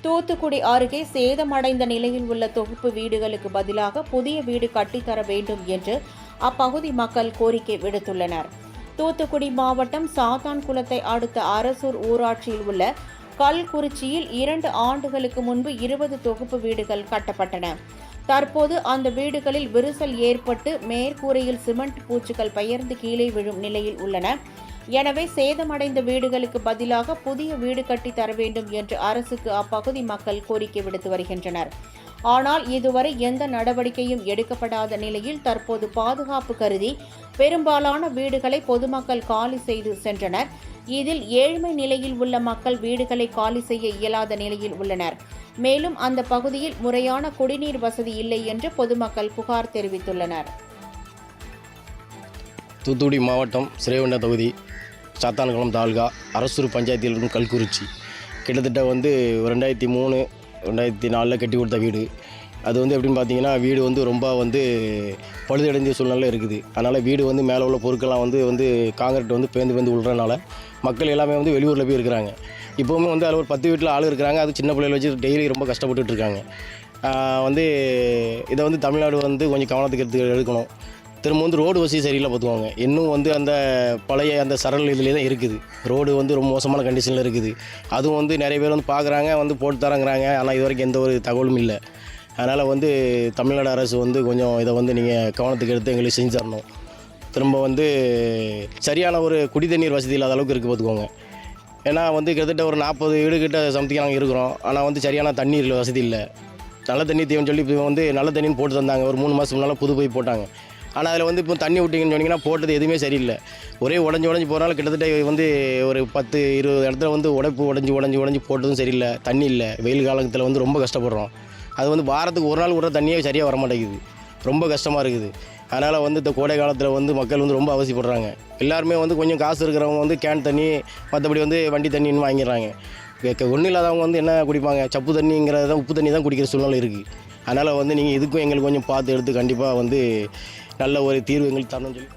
தூத்துக்குடி அருகே சேதமடைந்த நிலையில் உள்ள தொகுப்பு வீடுகளுக்கு பதிலாக புதிய வீடு கட்டித்தர வேண்டும் என்று அப்பகுதி மக்கள் கோரிக்கை விடுத்துள்ளனர். தூத்துக்குடி மாவட்டம் சாத்தான்குளத்தை அடுத்த அரசூர் ஊராட்சியில் உள்ள கல்குறிச்சியில் 2 ஆண்டுகளுக்கு முன்பு 20 தொகுப்பு வீடுகள் கட்டப்பட்டன. தற்போது அந்த வீடுகளில் விரிசல் ஏற்பட்டு மேற்கூரையில் சிமெண்ட் பூச்சுகள் பெயர்ந்து கீழே விழும் நிலையில் உள்ளன. எனவே சேதமடைந்த வீடுகளுக்கு பதிலாக புதிய வீடு கட்டி தர வேண்டும் என்று அரசுக்கு அப்பகுதி மக்கள் கோரிக்கை விடுத்து வருகின்றனர். ஆனால் இதுவரை எந்த நடவடிக்கையும் எடுக்கப்படாத நிலையில் தற்போது பாதுகாப்பு கருதி பெரும்பாலான வீடுகளை பொதுமக்கள் காலி செய்து சென்றனர். இதில் ஏழ்மை நிலையில் உள்ள மக்கள் வீடுகளை காலி செய்ய இயலாத நிலையில் உள்ளனர். மேலும் அந்த பகுதியில் முறையான குடிநீர் வசதி இல்லை என்று பொதுமக்கள் புகார் தெரிவித்துள்ளனர். தூத்துக்குடி மாவட்டம் சிறைவண்ட தொகுதி சாத்தான்குளம் தாலுகா அரசூர் பஞ்சாயத்தில் இருக்கும் கல்குறிச்சி கிட்டத்தட்ட 2003 2004 கட்டி கொடுத்த வீடு. அது எப்படின்னு பார்த்தீங்கன்னா வீடு ரொம்ப பழுதடைந்த சூழ்நிலை இருக்குது. அதனால் வீடு மேலே உள்ள பொருட்கள்லாம் காங்கிரீட் பேந்து விழுறதுனால மக்கள் எல்லாமே வெளியூரில் போய் இருக்கிறாங்க. இப்போவுமே அதில் ஒரு 10 வீட்டில் ஆள் இருக்கிறாங்க. அது சின்ன பிள்ளைகளை வச்சு டெய்லி ரொம்ப கஷ்டப்பட்டுட்டு இருக்காங்க. இதை தமிழ்நாடு கொஞ்சம் கவனத்துக்கு எடுக்கணும். திரும்ப ரோடு வசதி சரியில்லை பார்த்துக்கோங்க. இன்னும் அந்த பழைய அந்த சரல் இதிலே தான் இருக்குது. ரோடு ரொம்ப மோசமான கண்டிஷனில் இருக்குது. அதுவும் நிறைய பேர் பார்க்குறாங்க போட்டு தரங்கிறாங்க. ஆனால் இது வரைக்கும் எந்த ஒரு தகவலும் இல்லை. அதனால் தமிழ்நாடு அரசு கொஞ்சம் இதை நீங்கள் கவனத்துக்கு எடுத்து எங்களுக்கு செஞ்சு தரணும். திரும்ப சரியான ஒரு குடி தண்ணீர் வசதி இல்லாத அளவுக்கு இருக்குது பார்த்துக்கோங்க. ஏன்னா கிட்டத்தட்ட ஒரு 40 வீடு கிட்ட சம்திங் நாங்கள் இருக்கிறோம். ஆனால் சரியான தண்ணீர் வசதி இல்லை. நல்ல தண்ணி தேவைன்னு சொல்லி நல்ல தண்ணின்னு போட்டு தந்தாங்க. ஒரு 3 மாதத்துக்கு முன்னால் புது போய் போட்டாங்க. ஆனால் அதில் இப்போ தண்ணி விட்டிங்கன்னு சொன்னீங்கன்னா போட்டது எதுவுமே சரியில்லை. ஒரே உடஞ்சி போகிறனால கிட்டத்தட்ட ஒரு 10-20 இடத்துல உடஞ்சி போட்டதும் சரியில்லை. தண்ணி இல்லை. வெயில் காலத்தில் ரொம்ப கஷ்டப்படுறோம். அது வாரத்துக்கு ஒரு நாள் விடுற தண்ணியே சரியாக வர மாட்டேங்குது. ரொம்ப கஷ்டமாக இருக்குது. அதனால் இந்த கோடை காலத்தில் மக்கள் ரொம்ப அவசியப்படுறாங்க. எல்லாருமே கொஞ்சம் காசு இருக்கிறவங்க கேன் தண்ணி மற்றபடி வண்டி தண்ணின்னு வாங்கிடுறாங்க. ஒன்றும் இல்லாதவங்க என்ன குடிப்பாங்க? சப்பு தண்ணிங்கிறது தான், உப்பு தண்ணி தான் குடிக்கிற சூழ்நிலை இருக்குது. அதனால் நீங்கள் இதுக்கும் எங்களுக்கு கொஞ்சம் பார்த்து எடுத்து கண்டிப்பாக நல்ல ஒரு தீர்வு எங்களுக்கு தரணும்னு சொல்லி